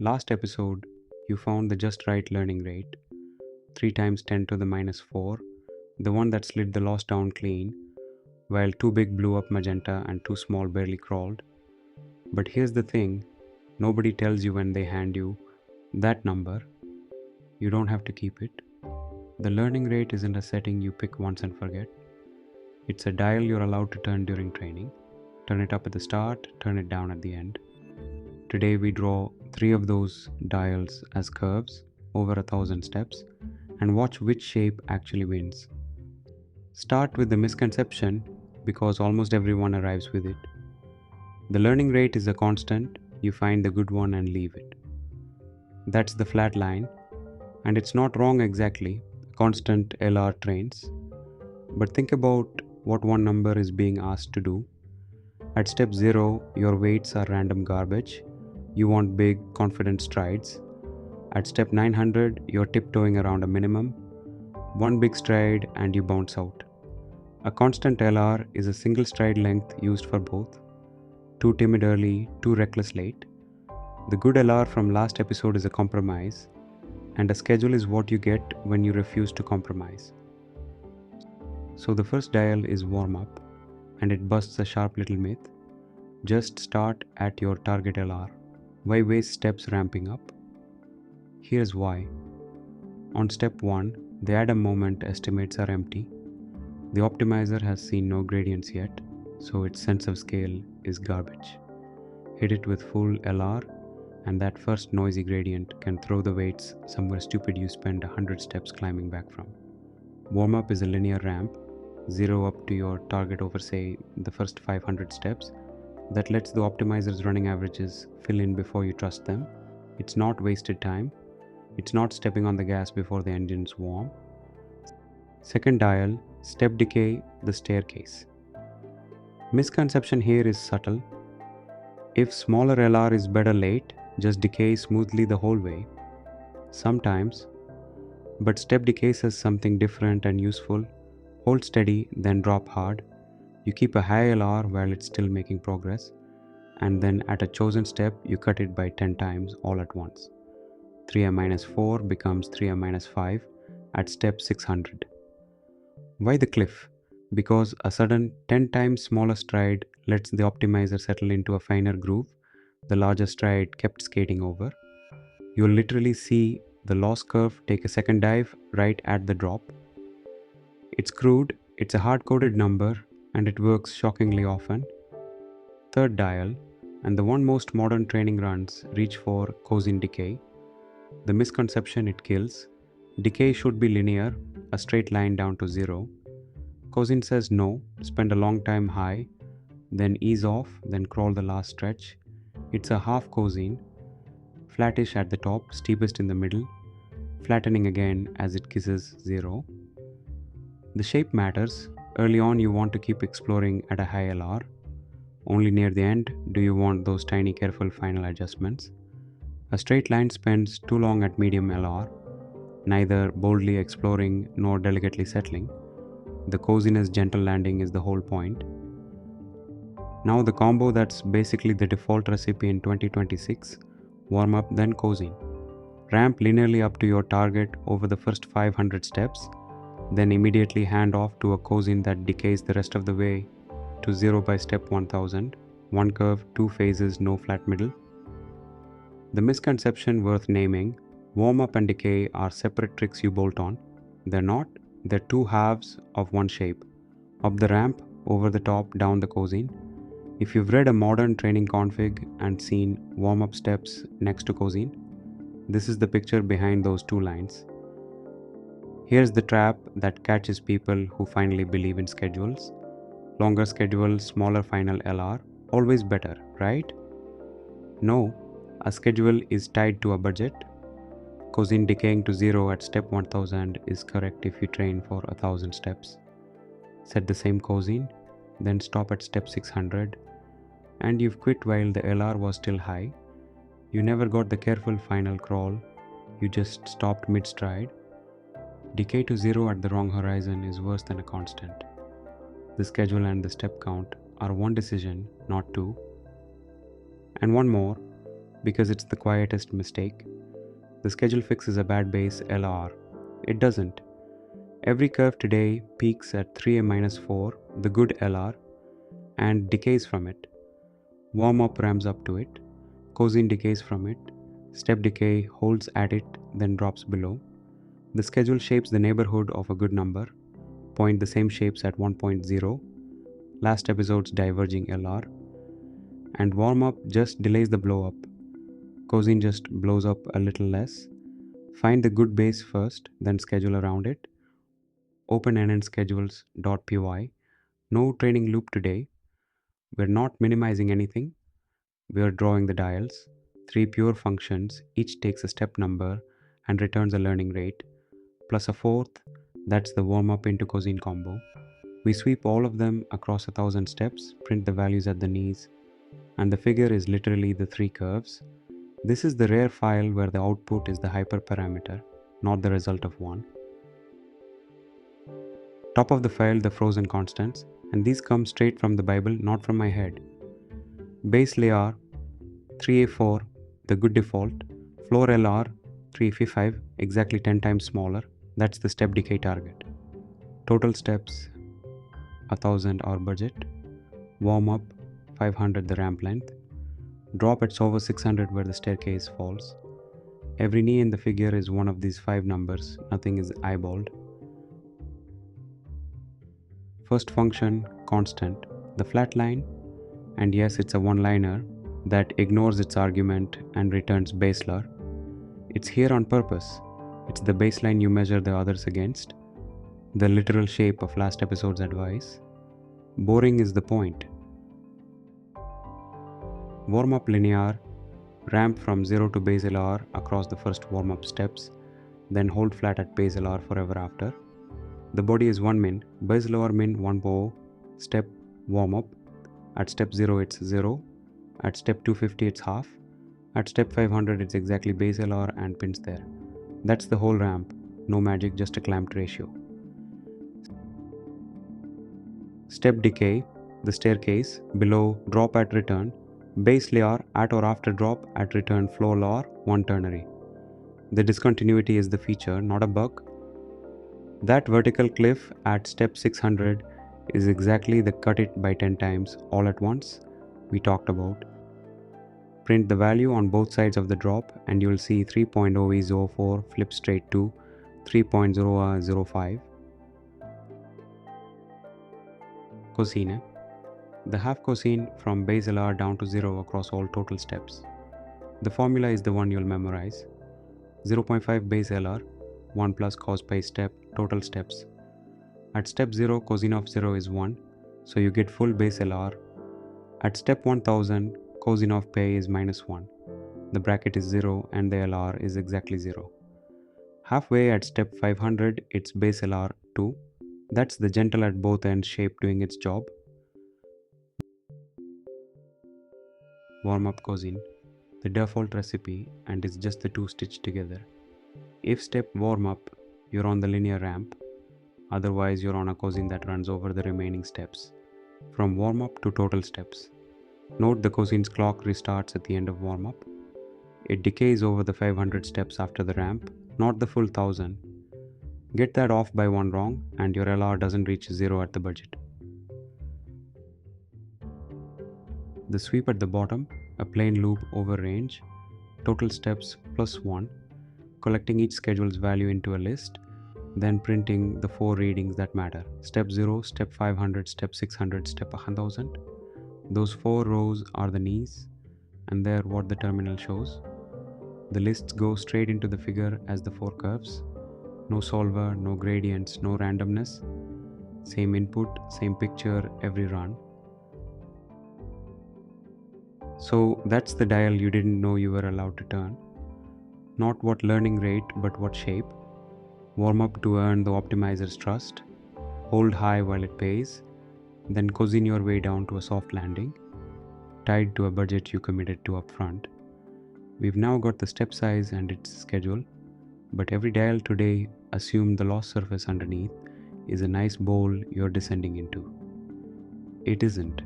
Last episode, you found the just right learning rate, 3 times 10 to the minus 4, the one that slid the loss down clean, while too big blew up magenta and too small barely crawled. But here's the thing, nobody tells you when they hand you that number. You don't have to keep it. The learning rate isn't a setting you pick once and forget. It's a dial you're allowed to turn during training. Turn it up at the start, turn it down at the end. Today we draw 3 of those dials as curves over 1,000 steps and watch which shape actually wins. Start with the misconception because almost everyone arrives with it. The learning rate is a constant, you find the good one and leave it. That's the flat line, and it's not wrong exactly, constant LR trains. But think about what one number is being asked to do. At step 0, your weights are random garbage. You want big, confident strides. At step 900, you're tiptoeing around a minimum. One big stride and you bounce out. A constant LR is a single stride length used for both. Too timid early, too reckless late. The good LR from last episode is a compromise, and a schedule is what you get when you refuse to compromise. So the first dial is warm up, and it busts a sharp little myth. Just start at your target LR. Why waste steps ramping up? Here's why. On step 1, the Adam moment estimates are empty. The optimizer has seen no gradients yet, so its sense of scale is garbage. Hit it with full LR, and that first noisy gradient can throw the weights somewhere stupid you spend 100 steps climbing back from. Warm up is a linear ramp, 0 up to your target over say the first 500 steps, that lets the optimizer's running averages fill in before you trust them. It's not wasted time. It's not stepping on the gas before the engine's warm. Second dial, step decay, the staircase. Misconception here is subtle. If smaller LR is better late, just decay smoothly the whole way. Sometimes, but step decay says something different and useful. Hold steady, then drop hard. You keep a high LR while it's still making progress, and then at a chosen step, you cut it by 10 times all at once. 3m-4 becomes 3m-5 at step 600. Why the cliff? Because a sudden 10 times smaller stride lets the optimizer settle into a finer groove the larger stride kept skating over. You'll literally see the loss curve take a second dive right at the drop. It's crude, it's a hard-coded number, and it works shockingly often. Third dial, and the one most modern training runs reach for cosine decay. The misconception it kills. Decay should be linear, a straight line down to 0. Cosine says no, spend a long time high, then ease off, then crawl the last stretch. It's a half cosine, flattish at the top, steepest in the middle, flattening again as it kisses 0. The shape matters. Early on you want to keep exploring at a high LR. Only near the end do you want those tiny careful final adjustments. A straight line spends too long at medium LR, neither boldly exploring nor delicately settling. The coziness gentle landing is the whole point. Now the combo that's basically the default recipe in 2026, warm up then cosine. Ramp linearly up to your target over the first 500 steps, then immediately hand off to a cosine that decays the rest of the way to 0 by step 1000, one curve, 2 phases, no flat middle. The misconception worth naming, warm up and decay are separate tricks you bolt on. They're not, they're two halves of one shape. Up the ramp, over the top, down the cosine. If you've read a modern training config and seen warm up steps next to cosine, this is the picture behind those two lines. Here's the trap that catches people who finally believe in schedules. Longer schedule, smaller final LR, always better, right? No, a schedule is tied to a budget. Cosine decaying to 0 at step 1000 is correct if you train for 1000 steps. Set the same cosine, then stop at step 600, and you've quit while the LR was still high. You never got the careful final crawl, you just stopped mid-stride. Decay to 0 at the wrong horizon is worse than a constant. The schedule and the step count are one decision, not two. And one more, because it's the quietest mistake. The schedule fixes a bad base LR. It doesn't. Every curve today peaks at 3a-4, the good LR, and decays from it. Warm-up ramps up to it. Cosine decays from it. Step decay holds at it, then drops below. The schedule shapes the neighborhood of a good number. Point the same shapes at 1.0. Last episode's diverging LR. And warm-up just delays the blow-up. Cosine just blows up a little less. Find the good base first, then schedule around it. Open and schedules.py. No training loop today. We're not minimizing anything. We're drawing the dials. 3 pure functions, each takes a step number and returns a learning rate, plus a fourth, that's the warm-up into cosine combo. We sweep all of them across 1,000 steps, print the values at the knees, and the figure is literally the 3 curves. This is the rare file where the output is the hyperparameter, not the result of one. Top of the file, the frozen constants, and these come straight from the Bible, not from my head. Base layer 3a4, the good default. Floor LR 3a5, exactly 10 times smaller. That's the step decay target. Total steps 1000 our budget. Warm up 500 the ramp length. Drop at over 600 where the staircase falls. Every knee in the figure is one of these 5 numbers, nothing is eyeballed. First function, constant, the flat line, and yes, it's a one-liner that ignores its argument and returns baselar. It's here on purpose. It's the baseline you measure the others against, the literal shape of last episode's advice. Boring is the point. Warm-up linear, ramp from 0 to base LR across the first warm-up steps, then hold flat at base LR forever after. The body is 1 min, base LR min 1 bow, step warm-up. At step 0 it's 0, at step 250 it's half, at step 500 it's exactly base LR and pins there. That's the whole ramp, no magic, just a clamped ratio. Step decay, the staircase, below drop at return, base layer at or after drop at return floor layer, 1 ternary. The discontinuity is the feature, not a bug. That vertical cliff at step 600 is exactly the cut it by 10 times all at once we talked about. Print the value on both sides of the drop and you will see 3.0e04 flip straight to 3.005. Cosine. The half cosine from base LR down to 0 across all total steps. The formula is the one you'll memorize. 0.5 base LR, 1 plus cos pi step, total steps. At step 0, cosine of 0 is 1, so you get full base LR. At step 1000, cosine of pi is minus 1. The bracket is 0 and the LR is exactly 0. Halfway at step 500, it's base LR 2. That's the gentle at both ends shape doing its job. Warm-up cosine, the default recipe, and it's just the two stitched together. If step warm-up, you're on the linear ramp. Otherwise, you're on a cosine that runs over the remaining steps, from warm-up to total steps. Note the cosine's clock restarts at the end of warm-up. It decays over the 500 steps after the ramp, not the full 1000. Get that off by 1 wrong and your LR doesn't reach 0 at the budget. The sweep at the bottom, a plain loop over range, total steps plus 1, collecting each schedule's value into a list, then printing the 4 readings that matter. Step 0, step 500, step 600, step 1000. Those 4 rows are the knees, and they're what the terminal shows. The lists go straight into the figure as the 4 curves. No solver, no gradients, no randomness. Same input, same picture every run. So that's the dial you didn't know you were allowed to turn. Not what learning rate, but what shape. Warm up to earn the optimizer's trust. Hold high while it pays. Then cosine your way down to a soft landing, tied to a budget you committed to upfront. We've now got the step size and its schedule, but every dial today assume the lost surface underneath is a nice bowl you're descending into. It isn't.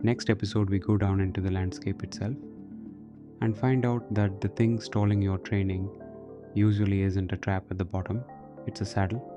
Next episode we go down into the landscape itself. and find out that the thing stalling your training usually isn't a trap at the bottom, it's a saddle.